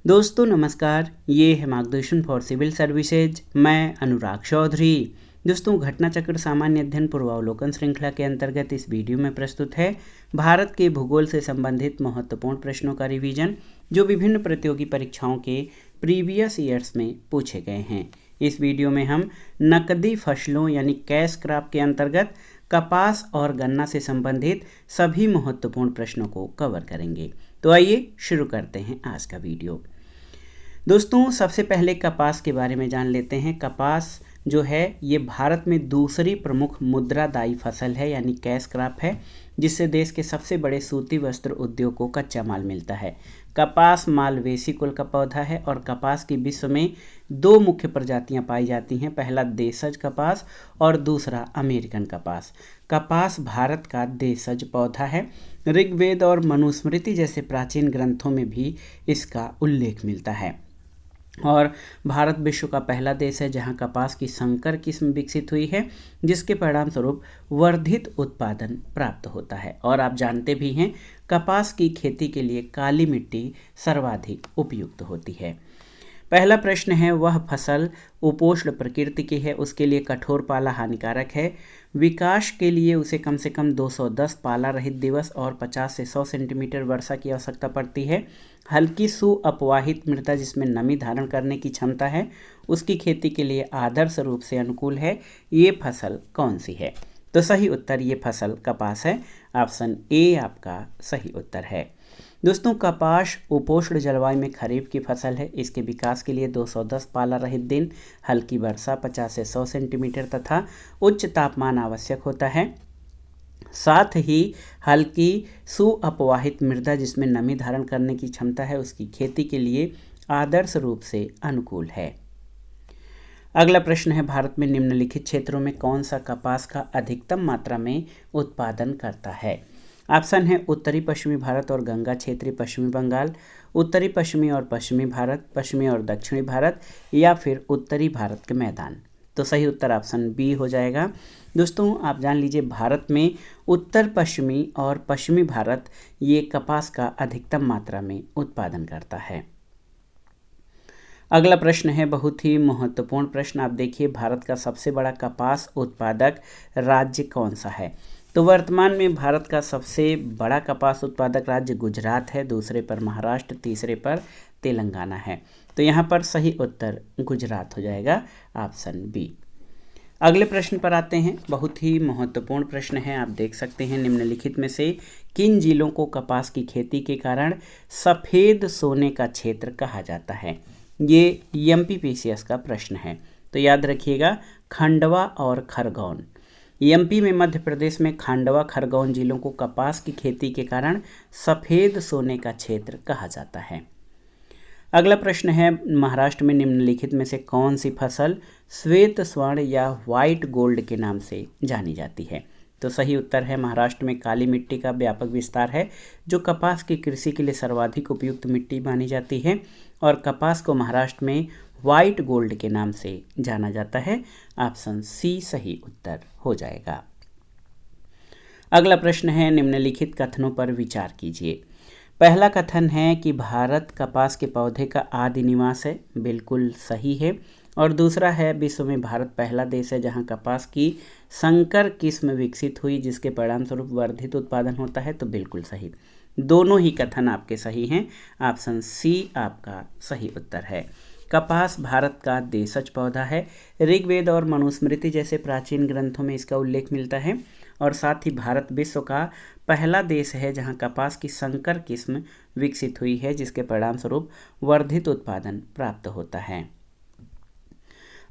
दोस्तों नमस्कार, ये है मार्गदर्शन फॉर सिविल सर्विसेज। मैं अनुराग चौधरी। दोस्तों, घटना चक्र सामान्य अध्ययन पूर्वावलोकन श्रृंखला के अंतर्गत इस वीडियो में प्रस्तुत है भारत के भूगोल से संबंधित महत्वपूर्ण प्रश्नों का रिवीजन, जो विभिन्न प्रतियोगी परीक्षाओं के प्रीवियस ईयर्स में पूछे गए हैं। इस वीडियो में हम नकदी फसलों यानी कैश क्रॉप के अंतर्गत कपास और गन्ना से संबंधित सभी महत्वपूर्ण प्रश्नों को कवर करेंगे। तो आइए शुरू करते हैं आज का वीडियो। दोस्तों, सबसे पहले कपास के बारे में जान लेते हैं। कपास जो है ये भारत में दूसरी प्रमुख मुद्रादायी फसल है यानी कैश क्रॉप है, जिससे देश के सबसे बड़े सूती वस्त्र उद्योग को कच्चा माल मिलता है। कपास मालवेसी कुल का पौधा है और कपास की विश्व में दो मुख्य प्रजातियां पाई जाती हैं। पहला देशज कपास और दूसरा अमेरिकन कपास। कपास भारत का देशज पौधा है। ऋग्वेद और मनुस्मृति जैसे प्राचीन ग्रंथों में भी इसका उल्लेख मिलता है और भारत विश्व का पहला देश है जहां कपास की संकर किस्म विकसित हुई है, जिसके परिणाम स्वरूप वर्धित उत्पादन प्राप्त होता है। और आप जानते भी हैं, कपास की खेती के लिए काली मिट्टी सर्वाधिक उपयुक्त होती है। पहला प्रश्न है, वह फसल उपोष्ण प्रकृति की है, उसके लिए कठोर पाला हानिकारक है। विकास के लिए उसे कम से कम 210 पाला रहित दिवस और 50 से 100 सेंटीमीटर वर्षा की आवश्यकता पड़ती है। हल्की सुअपवाहित मृदा जिसमें नमी धारण करने की क्षमता है, उसकी खेती के लिए आदर्श रूप से अनुकूल है। ये फसल कौन सी है? तो सही उत्तर ये फसल कपास है। ऑप्शन ए आपका सही उत्तर है। दोस्तों, कपास उपोष्ण जलवायु में खरीफ की फसल है। इसके विकास के लिए 210 पाला रहित दिन, हल्की वर्षा 50 से 100 सेंटीमीटर तथा उच्च तापमान आवश्यक होता है। साथ ही हल्की सुअपवाहित मृदा जिसमें नमी धारण करने की क्षमता है, उसकी खेती के लिए आदर्श रूप से अनुकूल है। अगला प्रश्न है, भारत में निम्नलिखित क्षेत्रों में कौन सा कपास का अधिकतम मात्रा में उत्पादन करता है? ऑप्शन है उत्तरी पश्चिमी भारत और गंगा क्षेत्रीय पश्चिमी बंगाल, उत्तरी पश्चिमी और पश्चिमी भारत, पश्चिमी और दक्षिणी भारत, या फिर उत्तरी भारत के मैदान। तो सही उत्तर ऑप्शन बी हो जाएगा। दोस्तों, आप जान लीजिए, भारत में उत्तर पश्चिमी और पश्चिमी भारत ये कपास का अधिकतम मात्रा में उत्पादन करता है। अगला प्रश्न है बहुत ही महत्वपूर्ण प्रश्न। आप देखिए, भारत का सबसे बड़ा कपास उत्पादक राज्य कौन सा है? तो वर्तमान में भारत का सबसे बड़ा कपास उत्पादक राज्य गुजरात है, दूसरे पर महाराष्ट्र, तीसरे पर तेलंगाना है। तो यहाँ पर सही उत्तर गुजरात हो जाएगा, ऑप्शन बी। अगले प्रश्न पर आते हैं। बहुत ही महत्वपूर्ण प्रश्न है। आप देख सकते हैं, निम्नलिखित में से किन जिलों को कपास की खेती के कारण सफ़ेद सोने का क्षेत्र कहा जाता है? ये एमपीपीसीएस का प्रश्न है, तो याद रखिएगा, खंडवा और खरगोन। एमपी में मध्य प्रदेश में खंडवा खरगोन जिलों को कपास की खेती के कारण सफ़ेद सोने का क्षेत्र कहा जाता है। अगला प्रश्न है, महाराष्ट्र में निम्नलिखित में से कौन सी फसल श्वेत स्वर्ण या व्हाइट गोल्ड के नाम से जानी जाती है? तो सही उत्तर है, महाराष्ट्र में काली मिट्टी का व्यापक विस्तार है, जो कपास की कृषि के लिए सर्वाधिक उपयुक्त मिट्टी मानी जाती है और कपास को महाराष्ट्र में व्हाइट गोल्ड के नाम से जाना जाता है। ऑप्शन सी सही उत्तर हो जाएगा। अगला प्रश्न है, निम्नलिखित कथनों पर विचार कीजिए। पहला कथन है कि भारत कपास के पौधे का आदि निवास है, बिल्कुल सही है। और दूसरा है, विश्व में भारत पहला देश है जहां कपास की संकर किस्म विकसित हुई, जिसके परिणाम स्वरूप वर्धित उत्पादन होता है, तो बिल्कुल सही। दोनों ही कथन आपके सही हैं। ऑप्शन सी आपका सही उत्तर है। कपास भारत का देशज पौधा है। ऋग्वेद और मनुस्मृति जैसे प्राचीन ग्रंथों में इसका उल्लेख मिलता है और साथ ही भारत विश्व का पहला देश है जहां कपास की संकर किस्म विकसित हुई है, जिसके परिणाम स्वरूप वर्धित उत्पादन प्राप्त होता है।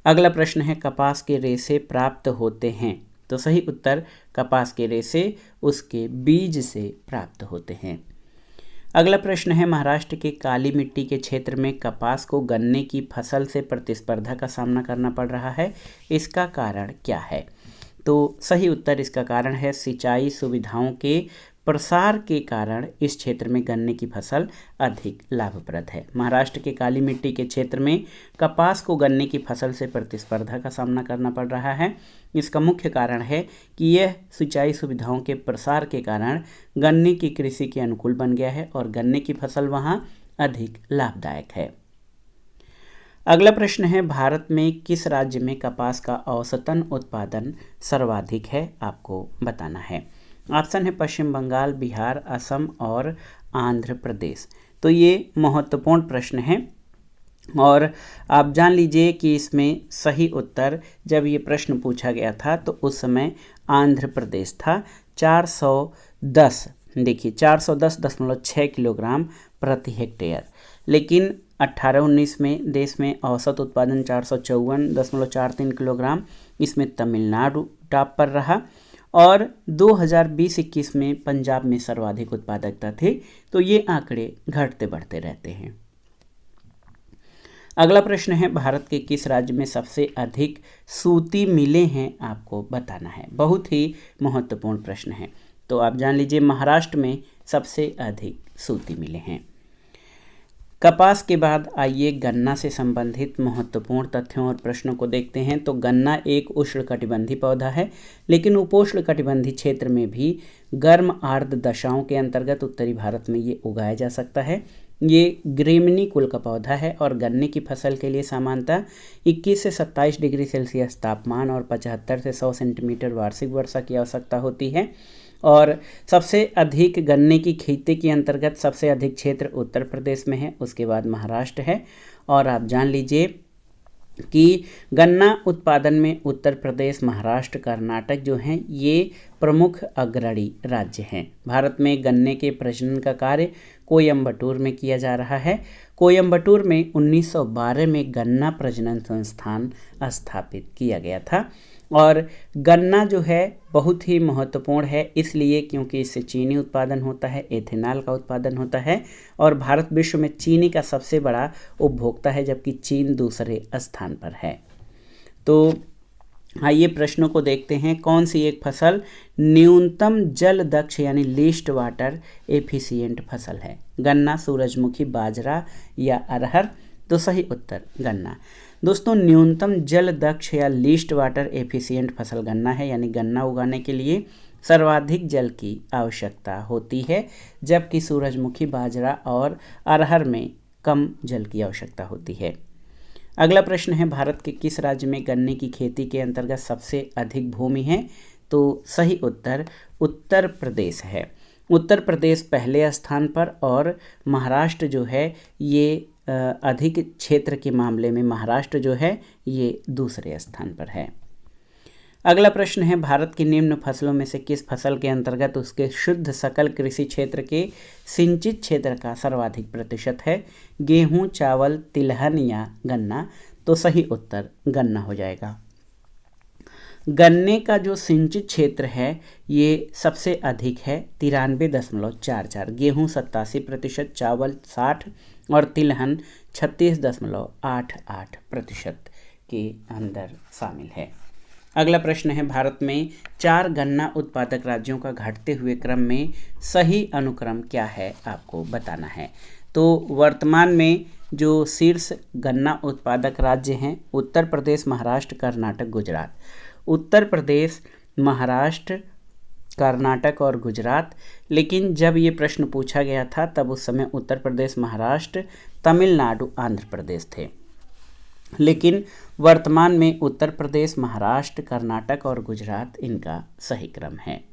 अगला प्रश्न है, कपास के रेशे प्राप्त होते हैं? तो सही उत्तर, कपास के रेशे उसके बीज से प्राप्त होते हैं। अगला प्रश्न है, महाराष्ट्र के काली मिट्टी के क्षेत्र में कपास को गन्ने की फसल से प्रतिस्पर्धा का सामना करना पड़ रहा है, इसका कारण क्या है? तो सही उत्तर इसका कारण है सिंचाई सुविधाओं के प्रसार के कारण इस क्षेत्र में गन्ने की फसल अधिक लाभप्रद है। महाराष्ट्र के काली मिट्टी के क्षेत्र में कपास को गन्ने की फसल से प्रतिस्पर्धा का सामना करना पड़ रहा है। इसका मुख्य कारण है कि यह सिंचाई सुविधाओं के प्रसार के कारण गन्ने की कृषि के अनुकूल बन गया है और गन्ने की फसल वहाँ अधिक लाभदायक है। अगला प्रश्न है, भारत में किस राज्य में कपास का औसतन उत्पादन सर्वाधिक है, आपको बताना है। ऑप्शन है पश्चिम बंगाल, बिहार, असम और आंध्र प्रदेश। तो ये महत्वपूर्ण प्रश्न है और आप जान लीजिए कि इसमें सही उत्तर, जब ये प्रश्न पूछा गया था तो उस समय आंध्र प्रदेश था। 410, देखिए 410.6 किलोग्राम प्रति हेक्टेयर। लेकिन 18-19 में देश में औसत उत्पादन 454.43 किलोग्राम, इसमें तमिलनाडु टॉप पर रहा। और 2020-21 में पंजाब में सर्वाधिक उत्पादकता थी। तो ये आंकड़े घटते बढ़ते रहते हैं। अगला प्रश्न है, भारत के किस राज्य में सबसे अधिक सूती मिलें हैं, आपको बताना है। बहुत ही महत्वपूर्ण प्रश्न है। तो आप जान लीजिए महाराष्ट्र में सबसे अधिक सूती मिलें हैं। कपास के बाद आइए गन्ना से संबंधित महत्वपूर्ण तथ्यों और प्रश्नों को देखते हैं। तो गन्ना एक उष्णकटिबंधीय पौधा है, लेकिन उपोष्णकटिबंधीय क्षेत्र में भी गर्म आर्द्र दशाओं के अंतर्गत उत्तरी भारत में ये उगाया जा सकता है। ये ग्रेमिनी कुल का पौधा है और गन्ने की फसल के लिए सामान्यतः 21 से 27 डिग्री सेल्सियस तापमान और 75 से 100 सेंटीमीटर वार्षिक वर्षा की आवश्यकता होती है। और सबसे अधिक गन्ने की खेती के अंतर्गत सबसे अधिक क्षेत्र उत्तर प्रदेश में है, उसके बाद महाराष्ट्र है। और आप जान लीजिए कि गन्ना उत्पादन में उत्तर प्रदेश, महाराष्ट्र, कर्नाटक जो हैं ये प्रमुख अग्रणी राज्य हैं। भारत में गन्ने के प्रजनन का कार्य कोयम्बटूर में किया जा रहा है। कोयम्बटूर में 1912 में गन्ना प्रजनन संस्थान स्थापित किया गया था। और गन्ना जो है बहुत ही महत्वपूर्ण है, इसलिए क्योंकि इससे चीनी उत्पादन होता है, एथेनॉल का उत्पादन होता है और भारत विश्व में चीनी का सबसे बड़ा उपभोक्ता है, जबकि चीन दूसरे स्थान पर है। तो आइए प्रश्नों को देखते हैं। कौन सी एक फसल न्यूनतम जल दक्ष यानी लीस्ट वाटर एफिशिएंट फसल है? गन्ना, सूरजमुखी, बाजरा या अरहर? तो सही उत्तर गन्ना। दोस्तों, न्यूनतम जल दक्ष या लीस्ट वाटर एफिशिएंट फसल गन्ना है, यानी गन्ना उगाने के लिए सर्वाधिक जल की आवश्यकता होती है, जबकि सूरजमुखी, बाजरा और अरहर में कम जल की आवश्यकता होती है। अगला प्रश्न है, भारत के किस राज्य में गन्ने की खेती के अंतर्गत सबसे अधिक भूमि है? तो सही उत्तर उत्तर प्रदेश है। उत्तर प्रदेश पहले स्थान पर और महाराष्ट्र जो है ये अधिक क्षेत्र के मामले में महाराष्ट्र जो है ये दूसरे स्थान पर है। अगला प्रश्न है, भारत की निम्न फसलों में से किस फसल के अंतर्गत उसके शुद्ध सकल कृषि क्षेत्र के सिंचित क्षेत्र का सर्वाधिक प्रतिशत है? गेहूं, चावल, तिलहन या गन्ना? तो सही उत्तर गन्ना हो जाएगा। गन्ने का जो सिंचित क्षेत्र है ये सबसे अधिक है, 93.44, गेहूं 87%, चावल 60 और तिलहन 36.88% के अंदर शामिल है। अगला प्रश्न है, भारत में 4 गन्ना उत्पादक राज्यों का घटते हुए क्रम में सही अनुक्रम क्या है, आपको बताना है। तो वर्तमान में जो शीर्ष गन्ना उत्पादक राज्य हैं उत्तर प्रदेश, महाराष्ट्र, कर्नाटक, गुजरात। उत्तर प्रदेश, महाराष्ट्र, कर्नाटक और गुजरात। लेकिन जब ये प्रश्न पूछा गया था तब उस समय उत्तर प्रदेश, महाराष्ट्र, तमिलनाडु, आंध्र प्रदेश थे। लेकिन वर्तमान में उत्तर प्रदेश, महाराष्ट्र, कर्नाटक और गुजरात इनका सही क्रम है।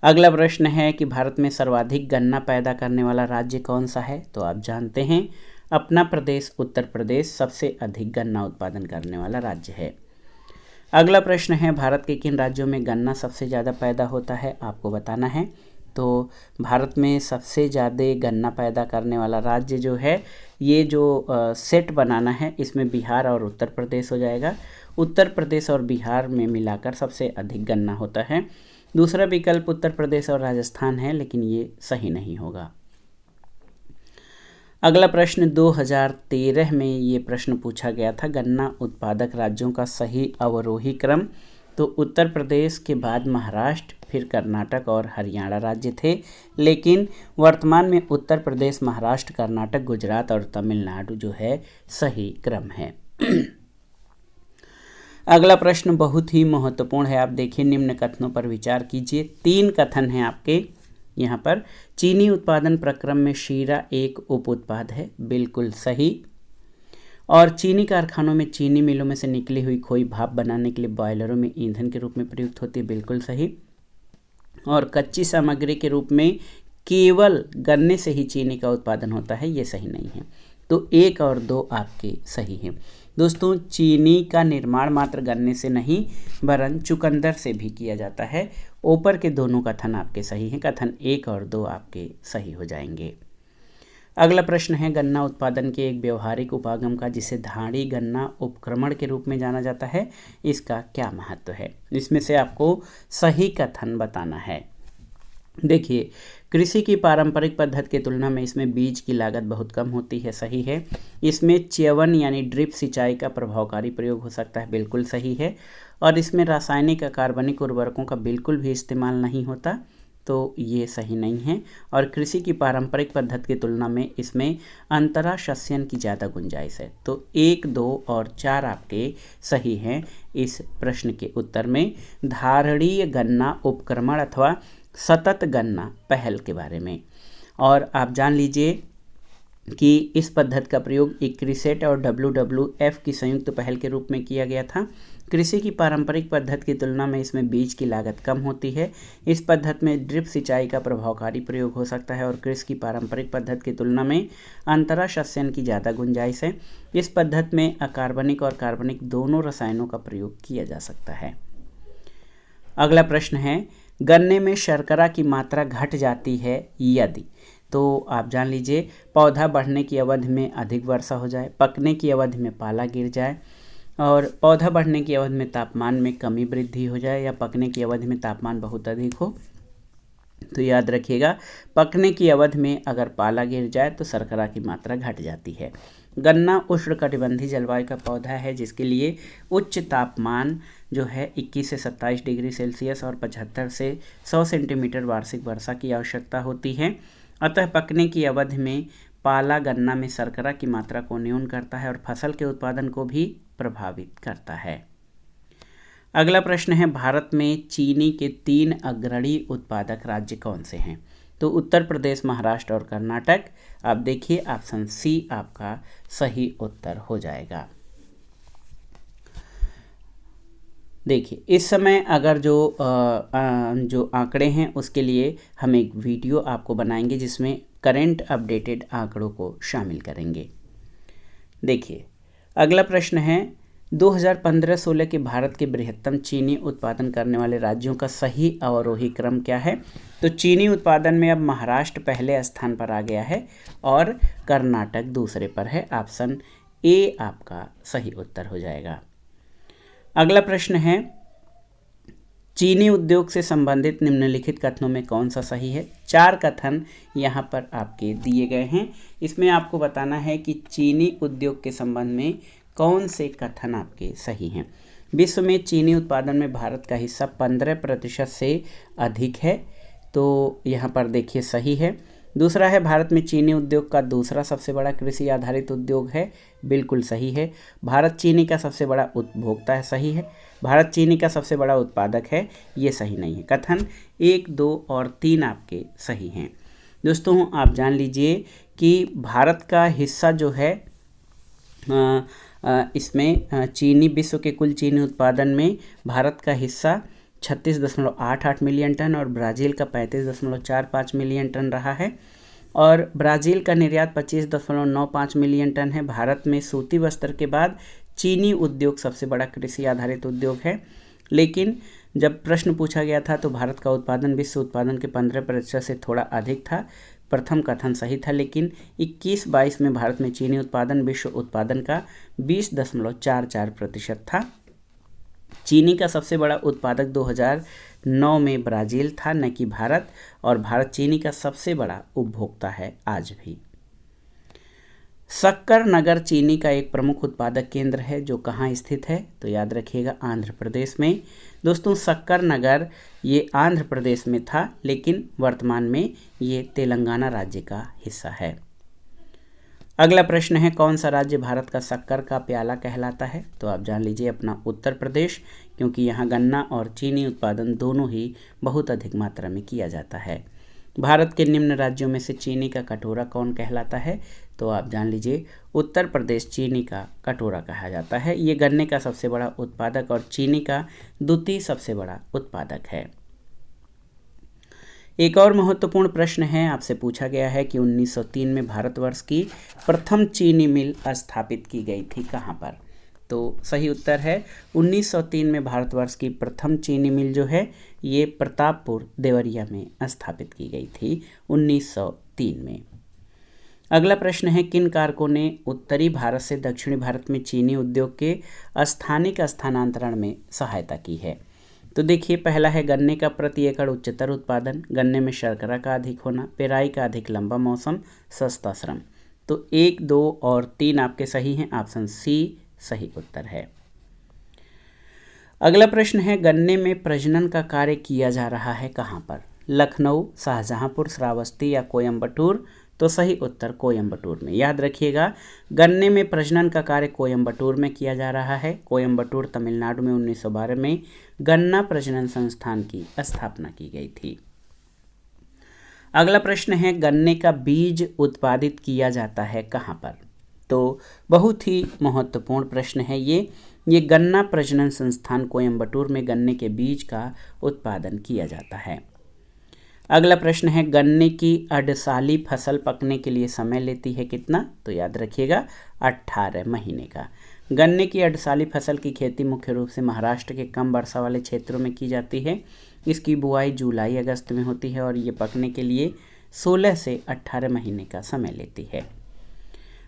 अगला प्रश्न है कि भारत में सर्वाधिक गन्ना पैदा करने वाला राज्य कौन सा है? तो आप जानते हैं अपना प्रदेश उत्तर प्रदेश सबसे अधिक गन्ना उत्पादन करने वाला राज्य है। अगला प्रश्न है, भारत के किन राज्यों में गन्ना सबसे ज़्यादा पैदा होता है, आपको बताना है। तो भारत में सबसे ज़्यादा गन्ना पैदा करने वाला राज्य जो है ये जो सेट बनाना है इसमें बिहार और उत्तर प्रदेश हो जाएगा। उत्तर प्रदेश और बिहार में मिलाकर सबसे अधिक गन्ना होता है। दूसरा विकल्प उत्तर प्रदेश और राजस्थान है, लेकिन ये सही नहीं होगा। अगला प्रश्न 2013 में ये प्रश्न पूछा गया था, गन्ना उत्पादक राज्यों का सही अवरोही क्रम। तो उत्तर प्रदेश के बाद महाराष्ट्र, फिर कर्नाटक और हरियाणा राज्य थे। लेकिन वर्तमान में उत्तर प्रदेश, महाराष्ट्र, कर्नाटक, गुजरात और तमिलनाडु जो है सही क्रम है। अगला प्रश्न बहुत ही महत्वपूर्ण है। आप देखिए, निम्न कथनों पर विचार कीजिए। 3 कथन हैं आपके यहाँ पर चीनी उत्पादन प्रक्रम में शीरा एक उप उत्पाद है, बिल्कुल सही। और चीनी कारखानों में चीनी मिलों में से निकली हुई खोई भाप बनाने के लिए बॉयलरों में ईंधन के रूप में प्रयुक्त होती है, बिल्कुल सही। और कच्ची सामग्री के रूप में केवल गन्ने से ही चीनी का उत्पादन होता है, ये सही नहीं है। तो 1 और 2 आपके सही हैं। दोस्तों, चीनी का निर्माण मात्र गन्ने से नहीं वरन चुकंदर से भी किया जाता है। ऊपर के दोनों कथन आपके सही हैं, कथन 1 और 2 आपके सही हो जाएंगे। अगला प्रश्न है, गन्ना उत्पादन के एक व्यवहारिक उपागम का जिसे धाड़ी गन्ना उपक्रमण के रूप में जाना जाता है, इसका क्या महत्व है? इसमें से आपको सही कथन बताना है। देखिए, कृषि की पारंपरिक पद्धति की तुलना में इसमें बीज की लागत बहुत कम होती है, सही है। इसमें च्यवन यानी ड्रिप सिंचाई का प्रभावकारी प्रयोग हो सकता है, बिल्कुल सही है। और इसमें रासायनिक कार्बनिक उर्वरकों का बिल्कुल भी इस्तेमाल नहीं होता, तो ये सही नहीं है। और कृषि की पारंपरिक पद्धति की तुलना में इसमें अंतराशस्यन की ज़्यादा गुंजाइश है। तो 1, 2 और 4 आपके सही हैं इस प्रश्न के उत्तर में। धारणीय गन्ना उपक्रमण अथवा सतत गन्ना पहल के बारे में। और आप जान लीजिए कि इस पद्धति का प्रयोग इक्रिसेट और WWF की संयुक्त पहल के रूप में किया गया था। कृषि की पारंपरिक पद्धति की तुलना में इसमें बीज की लागत कम होती है। इस पद्धति में ड्रिप सिंचाई का प्रभावकारी प्रयोग हो सकता है और कृषि की पारंपरिक पद्धति की तुलना में अंतराशस्यन की ज़्यादा गुंजाइश है। इस पद्धति में अकार्बनिक और कार्बनिक दोनों रसायनों का प्रयोग किया जा सकता है। अगला प्रश्न है, गन्ने में शर्करा की मात्रा घट जाती है यदि, तो आप जान लीजिए पौधा बढ़ने की अवधि में अधिक वर्षा हो जाए, पकने की अवधि में पाला गिर जाए, और पौधा बढ़ने की अवधि में तापमान में कमी वृद्धि हो जाए, या पकने की अवधि में तापमान बहुत अधिक हो। तो याद रखिएगा, पकने की अवधि में अगर पाला गिर जाए तो शर्करा की मात्रा घट जाती है। गन्ना उष्णकटिबंधीय जलवायु का पौधा है जिसके लिए उच्च तापमान जो है 21 से 27 डिग्री सेल्सियस और 75 से 100 सेंटीमीटर वार्षिक वर्षा की आवश्यकता होती है। अतः पकने की अवधि में पाला गन्ना में शर्करा की मात्रा को न्यून करता है और फसल के उत्पादन को भी प्रभावित करता है। अगला प्रश्न है, भारत में चीनी के 3 अग्रणी उत्पादक राज्य कौन से हैं? तो उत्तर प्रदेश, महाराष्ट्र और कर्नाटक। आप देखिए ऑप्शन सी आपका सही उत्तर हो जाएगा। देखिए, इस समय अगर जो आंकड़े हैं उसके लिए हम एक वीडियो आपको बनाएंगे जिसमें करंट अपडेटेड आंकड़ों को शामिल करेंगे। देखिए, अगला प्रश्न है, 2015-16 के भारत के बृहत्तम चीनी उत्पादन करने वाले राज्यों का सही अवरोही क्रम क्या है? तो चीनी उत्पादन में अब महाराष्ट्र पहले स्थान पर आ गया है और कर्नाटक दूसरे पर है। ऑप्शन ए आपका सही उत्तर हो जाएगा। अगला प्रश्न है, चीनी उद्योग से संबंधित निम्नलिखित कथनों में कौन सा सही है? 4 कथन यहाँ पर आपके दिए गए हैं। इसमें आपको बताना है कि चीनी उद्योग के संबंध में कौन से कथन आपके सही हैं। विश्व में चीनी उत्पादन में भारत का हिस्सा 15% से अधिक है, तो यहाँ पर देखिए सही है। दूसरा है, भारत में चीनी उद्योग का दूसरा सबसे बड़ा कृषि आधारित उद्योग है, बिल्कुल सही है। भारत चीनी का सबसे बड़ा उपभोक्ता है, सही है। भारत चीनी का सबसे बड़ा उत्पादक है, ये सही नहीं है। कथन 1, 2 और 3 आपके सही हैं। दोस्तों, आप जान लीजिए कि भारत का हिस्सा जो है इसमें चीनी विश्व के कुल चीनी उत्पादन में भारत का हिस्सा 36.88 मिलियन टन और ब्राज़ील का 35.45 मिलियन टन रहा है। और ब्राज़ील का निर्यात 25.95 मिलियन टन है। भारत में सूती वस्त्र के बाद चीनी उद्योग सबसे बड़ा कृषि आधारित उद्योग है। लेकिन जब प्रश्न पूछा गया था तो भारत का उत्पादन विश्व उत्पादन के 15% से थोड़ा अधिक था। प्रथम कथन सही था, लेकिन 21-22 में भारत में चीनी उत्पादन विश्व उत्पादन का 20.44% था। चीनी का सबसे बड़ा उत्पादक 2009 में ब्राज़ील था, न कि भारत, और भारत चीनी का सबसे बड़ा उपभोक्ता है आज भी। शक्कर नगर चीनी का एक प्रमुख उत्पादक केंद्र है जो कहाँ स्थित है? तो याद रखिएगा आंध्र प्रदेश में। दोस्तों, शक्कर नगर ये आंध्र प्रदेश में था, लेकिन वर्तमान में ये तेलंगाना राज्य का हिस्सा है। अगला प्रश्न है, कौन सा राज्य भारत का शक्कर का प्याला कहलाता है? तो आप जान लीजिए अपना उत्तर प्रदेश, क्योंकि यहाँ गन्ना और चीनी उत्पादन दोनों ही बहुत अधिक मात्रा में किया जाता है। भारत के निम्न राज्यों में से चीनी का कटोरा कौन कहलाता है? तो आप जान लीजिए, उत्तर प्रदेश चीनी का कटोरा कहा जाता है। ये गन्ने का सबसे बड़ा उत्पादक और चीनी का द्वितीय सबसे बड़ा उत्पादक है। एक और महत्वपूर्ण प्रश्न है, आपसे पूछा गया है कि 1903 में भारतवर्ष की प्रथम चीनी मिल स्थापित की गई थी कहाँ पर? तो सही उत्तर है 1903 में भारतवर्ष की प्रथम चीनी मिल जो है ये प्रतापपुर देवरिया में स्थापित की गई थी 1903 में। अगला प्रश्न है, किन कारकों ने उत्तरी भारत से दक्षिणी भारत में चीनी उद्योग के स्थानिक स्थानांतरण में सहायता की है? तो देखिए, पहला है गन्ने का प्रति एकड़ उच्चतर उत्पादन, गन्ने में शर्करा का अधिक होना, पेराई का अधिक लंबा मौसम, सस्ता श्रम। तो 1, 2 और 3 आपके सही हैं, ऑप्शन सी सही उत्तर है। अगला प्रश्न है, गन्ने में प्रजनन का कार्य किया जा रहा है कहाँ पर? लखनऊ, शाहजहांपुर, श्रावस्ती या कोयम्बटूर? तो सही उत्तर कोयम्बटूर में। याद रखिएगा, गन्ने में प्रजनन का कार्य कोयम्बटूर में किया जा रहा है। कोयम्बटूर तमिलनाडु में 1912 में गन्ना प्रजनन संस्थान की स्थापना की गई थी। अगला प्रश्न है, गन्ने का बीज उत्पादित किया जाता है कहाँ पर? तो बहुत ही महत्वपूर्ण प्रश्न है ये गन्ना प्रजनन संस्थान कोयम्बटूर में गन्ने के बीज का उत्पादन किया जाता है। अगला प्रश्न है, गन्ने की अर्धसाली फसल पकने के लिए समय लेती है कितना? तो याद रखिएगा 18 महीने का। गन्ने की अर्धसाली फसल की खेती मुख्य रूप से महाराष्ट्र के कम वर्षा वाले क्षेत्रों में की जाती है। इसकी बुआई जुलाई अगस्त में होती है और ये पकने के लिए 16 से 18 महीने का समय लेती है।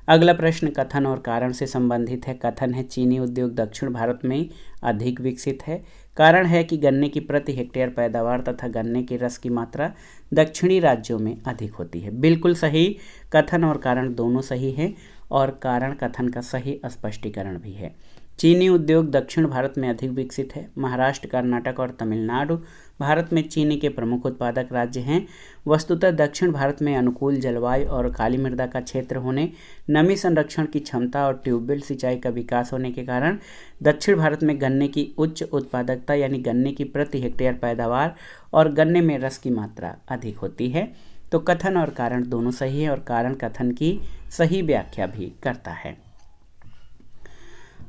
अगला प्रश्न कथन और कारण से संबंधित है। कथन है, चीनी उद्योग दक्षिण भारत में अधिक विकसित है। कारण है कि गन्ने की प्रति हेक्टेयर पैदावार तथा गन्ने के रस की मात्रा दक्षिणी राज्यों में अधिक होती है। बिल्कुल सही, कथन और कारण दोनों सही हैं और कारण कथन का सही स्पष्टीकरण भी है। चीनी उद्योग दक्षिण भारत में अधिक विकसित है। महाराष्ट्र, कर्नाटक और तमिलनाडु भारत में चीनी के प्रमुख उत्पादक राज्य हैं। वस्तुतः दक्षिण भारत में अनुकूल जलवायु और काली मृदा का क्षेत्र होने, नमी संरक्षण की क्षमता और ट्यूबवेल सिंचाई का विकास होने के कारण दक्षिण भारत में गन्ने की उच्च उत्पादकता यानी गन्ने की प्रति हेक्टेयर पैदावार और गन्ने में रस की मात्रा अधिक होती है। तो कथन और कारण दोनों सही है और कारण कथन की सही व्याख्या भी करता है।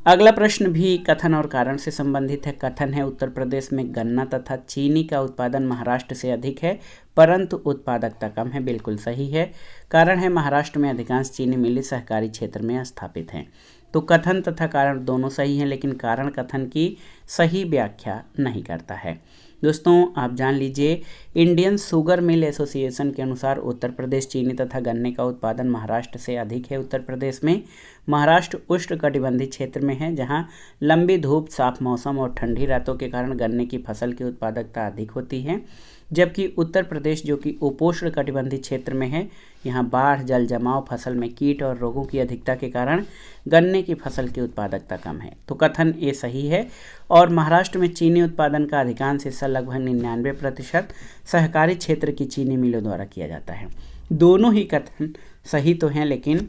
अगला प्रश्न भी कथन और कारण से संबंधित है। कथन है, उत्तर प्रदेश में गन्ना तथा चीनी का उत्पादन महाराष्ट्र से अधिक है परंतु उत्पादकता कम है। बिल्कुल सही है। कारण है, महाराष्ट्र में अधिकांश चीनी मिलें सहकारी क्षेत्र में स्थापित हैं। तो कथन तथा कारण दोनों सही हैं लेकिन कारण कथन की सही व्याख्या नहीं करता है। दोस्तों, आप जान लीजिए, इंडियन शुगर मिल एसोसिएशन के अनुसार उत्तर प्रदेश चीनी तथा गन्ने का उत्पादन महाराष्ट्र से अधिक है। उत्तर प्रदेश में महाराष्ट्र उष्णकटिबंधीय क्षेत्र में है जहां लंबी धूप, साफ मौसम और ठंडी रातों के कारण गन्ने की फसल की उत्पादकता अधिक होती है, जबकि उत्तर प्रदेश जो कि उपोष्ण कटिबंधीय क्षेत्र में है, यहाँ बाढ़, जल जमाव, फसल में कीट और रोगों की अधिकता के कारण गन्ने की फसल की उत्पादकता कम है। तो कथन ए सही है। और महाराष्ट्र में चीनी उत्पादन का अधिकांश हिस्सा लगभग 99% सहकारी क्षेत्र की चीनी मिलों द्वारा किया जाता है। दोनों ही कथन सही तो हैं लेकिन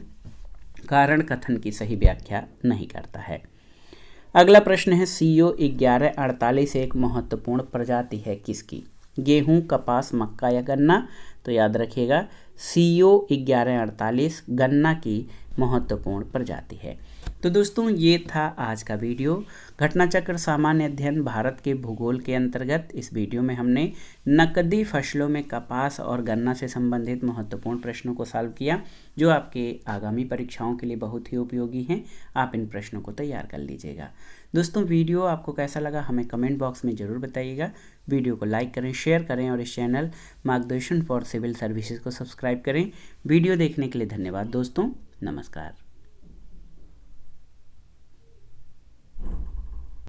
कारण कथन की सही व्याख्या नहीं करता है। अगला प्रश्न है, CO 1148 एक महत्वपूर्ण प्रजाति है किसकी? गेहूं, कपास, मक्का या गन्ना? तो याद रखिएगा, CO 1148 गन्ना की महत्वपूर्ण प्रजाति है। तो दोस्तों, ये था आज का वीडियो। घटनाचक्र सामान्य अध्ययन भारत के भूगोल के अंतर्गत इस वीडियो में हमने नकदी फसलों में कपास और गन्ना से संबंधित महत्वपूर्ण प्रश्नों को सॉल्व किया जो आपके आगामी परीक्षाओं के लिए बहुत ही उपयोगी हैं। आप इन प्रश्नों को तैयार कर लीजिएगा। दोस्तों, वीडियो आपको कैसा लगा हमें कमेंट बॉक्स में ज़रूर बताइएगा। वीडियो को लाइक करें, शेयर करें और इस चैनल मार्गदर्शन फॉर सिविल सर्विसेज को सब्सक्राइब करें। वीडियो देखने के लिए धन्यवाद दोस्तों। नमस्कार।